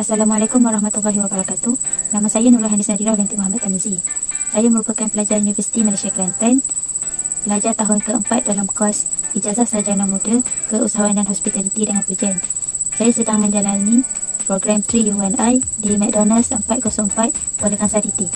Assalamualaikum warahmatullahi wabarakatuh. Nama saya Nurul Hanis Nadira binti Muhammad Tamizi. Saya merupakan pelajar Universiti Malaysia Kelantan, pelajar tahun keempat dalam kos Ijazah Sarjana Muda Keusahawanan Hospitality dengan Pujian. Saya sedang menjalani program 3UNI di McDonald's 404 Kuala Kangsar DT.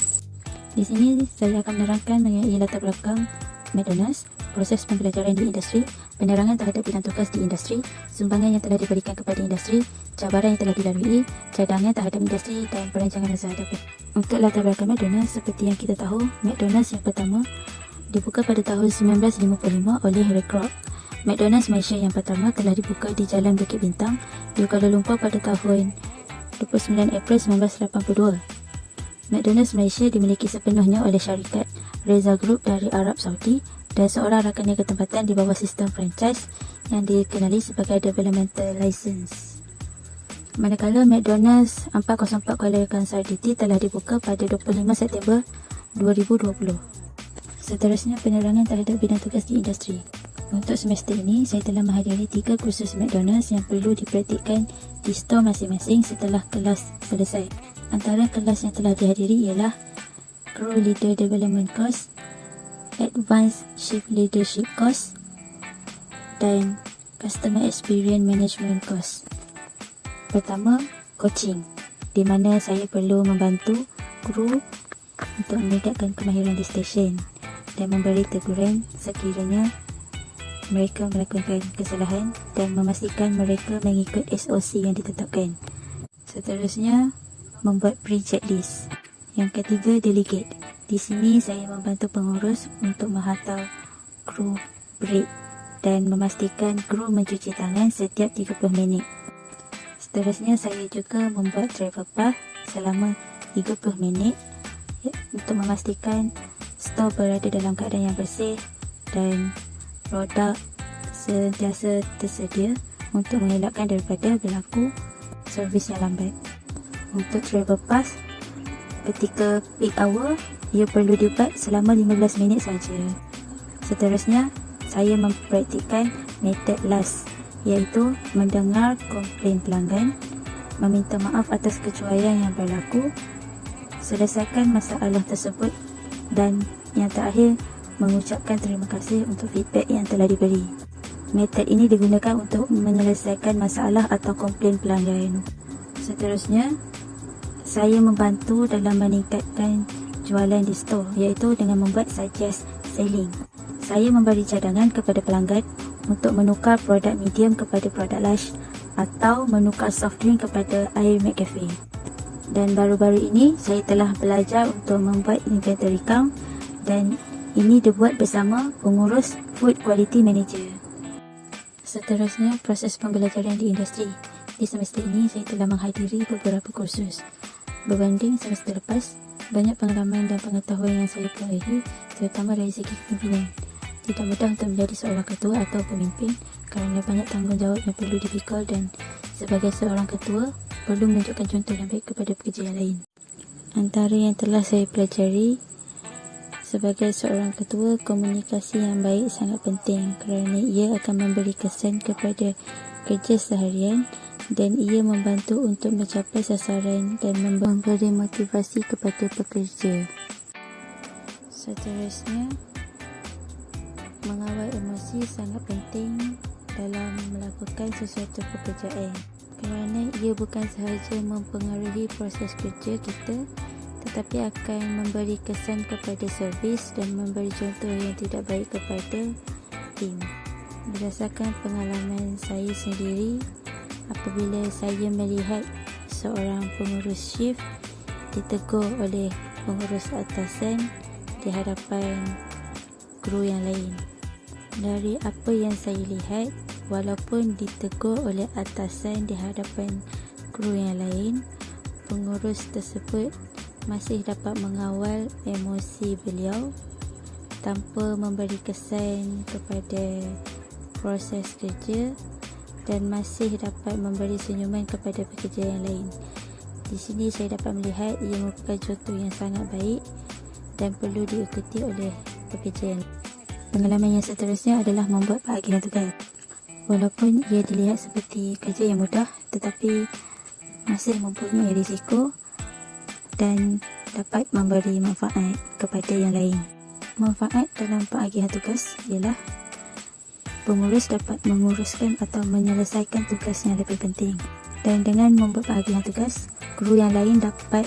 Di sini saya akan menerangkan mengenai latar belakang McDonald's, proses pembelajaran di industri, penerangan terhadap bidang tugas di industri, sumbangan yang telah diberikan kepada industri, cabaran yang telah dilalui, cadangan terhadap industri dan perancangan masa hadapan. Untuk latar belakang McDonald's, seperti yang kita tahu, McDonald's yang pertama dibuka pada tahun 1955 oleh Ray Kroc. McDonald's Malaysia yang pertama telah dibuka di Jalan Bukit Bintang di Kuala Lumpur pada tahun 29 April 1982. McDonald's Malaysia dimiliki sepenuhnya oleh syarikat Reza Group dari Arab Saudi dan seorang rakan niaga tempatan di bawah sistem franchise yang dikenali sebagai Developmental License. Manakala McDonald's 404 Kuala Kangsar DT telah dibuka pada 25 September 2020. Seterusnya, penerangan terhadap bidang tugas di industri. Untuk semester ini, saya telah menghadiri 3 kursus McDonald's yang perlu dipraktikkan di store masing-masing setelah kelas selesai. Antara kelas yang telah dihadiri ialah Crew Leader Development Course, Advanced Shift Leadership Course dan Customer Experience Management Course. Pertama, coaching, di mana saya perlu membantu kru untuk meningkatkan kemahiran di stesen dan memberi teguran sekiranya mereka melakukan kesalahan dan memastikan mereka mengikut SOC yang ditetapkan. Seterusnya, membuat pre-checklist. Yang ketiga, delegate. Di sini saya membantu pengurus untuk menghantar kru break dan memastikan kru mencuci tangan setiap 30 minit. Seterusnya, saya juga membuat travel path selama 30 minit untuk memastikan store berada dalam keadaan yang bersih dan produk sentiasa tersedia untuk mengelakkan daripada berlaku servis yang lambat. Untuk travel pass, ketika peak hour, ia perlu dibuat selama 15 minit saja. Seterusnya, saya mempraktikkan metod last, iaitu mendengar komplain pelanggan, meminta maaf atas kecuaian yang berlaku, selesaikan masalah tersebut dan yang terakhir, mengucapkan terima kasih untuk feedback yang telah diberi. Metod ini digunakan untuk menyelesaikan masalah atau komplain pelanggan. Seterusnya, saya membantu dalam meningkatkan jualan di store, iaitu dengan membuat suggest selling. Saya memberi cadangan kepada pelanggan untuk menukar produk medium kepada produk large atau menukar soft drink kepada air McCafe. Dan baru-baru ini, saya telah belajar untuk membuat inventory count dan ini dibuat bersama pengurus Food Quality Manager. Seterusnya, proses pembelajaran di industri. Di semester ini, saya telah menghadiri beberapa kursus. Berbanding semester lepas, banyak pengalaman dan pengetahuan yang saya perolehi, terutama dari segi kepimpinan. Tidak mudah untuk menjadi seorang ketua atau pemimpin kerana banyak tanggungjawab yang perlu dipikul dan sebagai seorang ketua, perlu menunjukkan contoh yang baik kepada pekerja yang lain. Antara yang telah saya pelajari, sebagai seorang ketua, komunikasi yang baik sangat penting kerana ia akan memberi kesan kepada kerja seharian dan ia membantu untuk mencapai sasaran dan memberi motivasi kepada pekerja. Seterusnya, mengawal emosi sangat penting dalam melakukan sesuatu pekerjaan kerana ia bukan sahaja mempengaruhi proses kerja kita tetapi akan memberi kesan kepada servis dan memberi contoh yang tidak baik kepada tim. Berdasarkan pengalaman saya sendiri, apabila saya melihat seorang pengurus shift ditegur oleh pengurus atasan di hadapan kru yang lain. Dari apa yang saya lihat, walaupun ditegur oleh atasan di hadapan kru yang lain, pengurus tersebut masih dapat mengawal emosi beliau tanpa memberi kesan kepada proses kerja dan masih dapat memberi senyuman kepada pekerja yang lain. Di sini saya dapat melihat ia merupakan contoh yang sangat baik dan perlu diikuti oleh pekerja yang lain. Pengalaman yang seterusnya adalah membuat bahagian tugas. Walaupun ia dilihat seperti kerja yang mudah, tetapi masih mempunyai risiko dan dapat memberi manfaat kepada yang lain. Manfaat dalam pengagihan tugas ialah pengurus dapat menguruskan atau menyelesaikan tugas yang lebih penting. Dan dengan membuat pengagihan tugas, guru yang lain dapat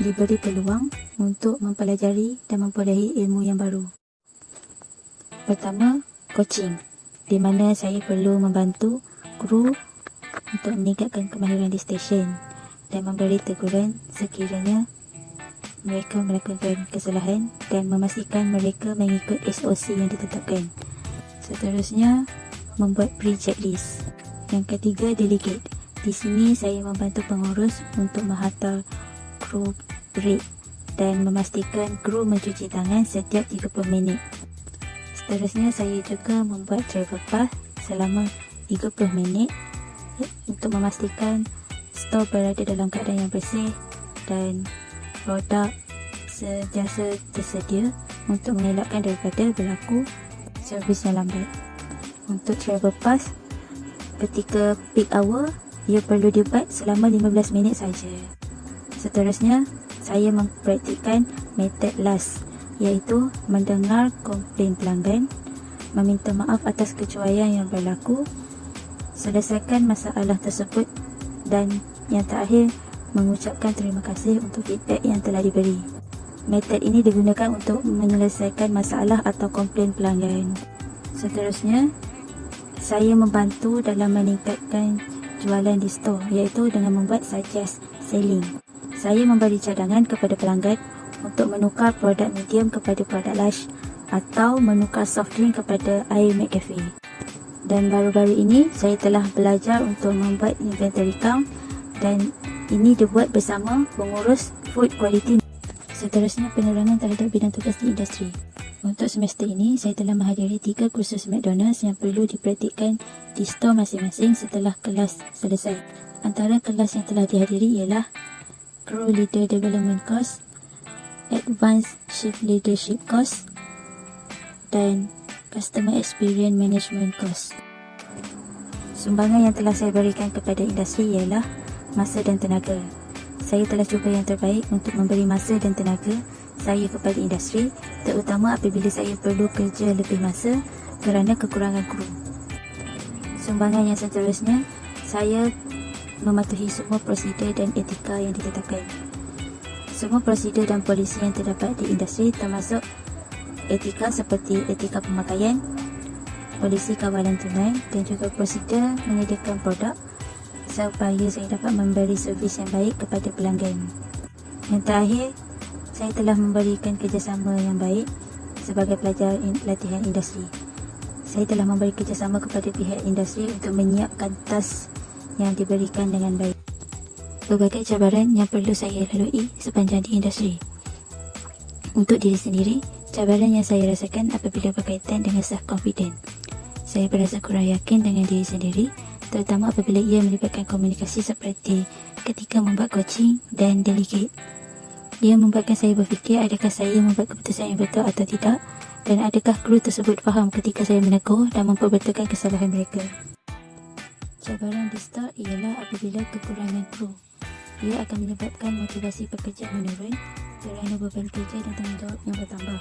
diberi peluang untuk mempelajari dan memperolehi ilmu yang baru. Pertama, coaching, di mana saya perlu membantu guru untuk meningkatkan kemahiran di stesen dan memberi teguran sekiranya mereka melakukan kesalahan dan memastikan mereka mengikut SOC yang ditetapkan. Seterusnya, membuat pre-checklist. Yang ketiga, delegate. Di sini saya membantu pengurus untuk menghantar kru break dan memastikan kru mencuci tangan setiap 30 minit. Seterusnya, saya juga membuat travel pass selama 30 minit untuk memastikan stor berada dalam keadaan yang bersih dan produk sentiasa tersedia untuk mengelakkan daripada berlaku servis yang lambat. Untuk travel pass, ketika peak hour, ia perlu dibuat selama 15 minit saja. Seterusnya, saya mempraktikkan metod LAS, iaitu mendengar komplain pelanggan, meminta maaf atas kecuaian yang berlaku, selesaikan masalah tersebut dan yang terakhir, mengucapkan terima kasih untuk feedback yang telah diberi. Metod ini digunakan untuk menyelesaikan masalah atau komplain pelanggan. Seterusnya, saya membantu dalam meningkatkan jualan di store, iaitu dengan membuat suggest selling. Saya memberi cadangan kepada pelanggan untuk menukar produk medium kepada produk large atau menukar soft drink kepada air McCafe. Dan baru-baru ini saya telah belajar untuk membuat inventory count dan ini dibuat bersama pengurus food quality. Seterusnya, penerangan terhadap bidang tugas di industri. Untuk semester ini, saya telah menghadiri 3 kursus McDonald's yang perlu dipraktikkan di store masing-masing setelah kelas selesai. Antara kelas yang telah dihadiri ialah Crew Leader Development Course, Advanced Shift Leadership Course dan Customer Experience Management Course. Sumbangan yang telah saya berikan kepada industri ialah masa dan tenaga. Saya telah cuba yang terbaik untuk memberi masa dan tenaga saya kepada industri, terutama apabila saya perlu kerja lebih masa kerana kekurangan kru. Sumbangan yang seterusnya, saya mematuhi semua prosedur dan etika yang ditetapkan. Semua prosedur dan polisi yang terdapat di industri termasuk etika seperti etika pemakaian, polisi kawalan tunai dan juga prosedur menyediakan produk supaya saya dapat memberi servis yang baik kepada pelanggan. Yang terakhir, saya telah memberikan kerjasama yang baik sebagai pelajar latihan industri. Saya telah memberi kerjasama kepada pihak industri untuk menyiapkan task yang diberikan dengan baik. Berbagai cabaran yang perlu saya lalui sepanjang di industri. Untuk diri sendiri, cabaran yang saya rasakan apabila berkaitan dengan self-confidence. Saya berasa kurang yakin dengan diri sendiri, terutama apabila ia melibatkan komunikasi seperti ketika membuat coaching dan delegate. Ia membuatkan saya berfikir adakah saya membuat keputusan yang betul atau tidak dan adakah kru tersebut faham ketika saya menegur dan memperbetulkan kesalahan mereka. Cabaran di store ialah apabila kekurangan kru. Ia akan menyebabkan motivasi pekerja menurun kerana beban kerja dan tanggungjawab yang bertambah.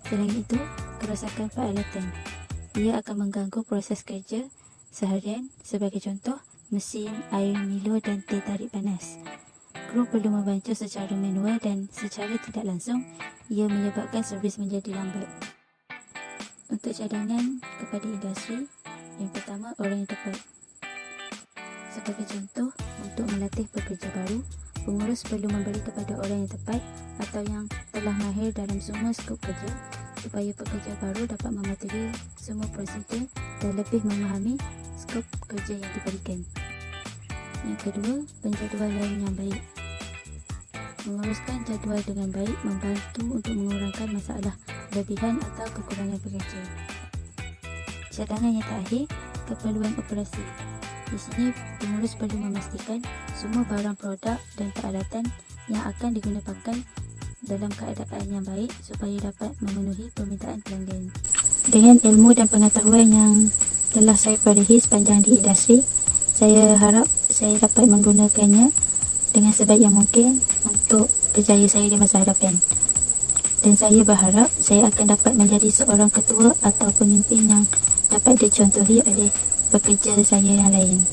Selain itu, kerosakan peralatan. Ia akan mengganggu proses kerja seharian, sebagai contoh, mesin, air Milo dan teh tarik panas. Kru perlu membantu secara manual dan secara tidak langsung, ia menyebabkan servis menjadi lambat. Untuk cadangan kepada industri, yang pertama, orang yang tepat. Sebagai contoh, untuk melatih pekerja baru, pengurus perlu memberi kepada orang yang tepat atau yang telah mahir dalam semua skop kerja supaya pekerja baru dapat mematuhi semua prosedur dan lebih memahami skop kerja yang diberikan. Yang kedua, penjadualan yang baik. Menguruskan jadual dengan baik membantu untuk mengurangkan masalah kelebihan atau kekurangan pekerja. Cadangan yang terakhir, keperluan operasi. Di sini, pengurus perlu memastikan semua barang produk dan peralatan yang akan digunakan dalam keadaan yang baik supaya dapat memenuhi permintaan pelanggan. Dengan ilmu dan pengetahuan yang telah saya perolehi sepanjang di industri, saya harap saya dapat menggunakannya dengan sebaik yang mungkin untuk kerjaya saya di masa hadapan. Dan saya berharap saya akan dapat menjadi seorang ketua atau pemimpin yang dapat dicontohi oleh pekerja saya yang lain.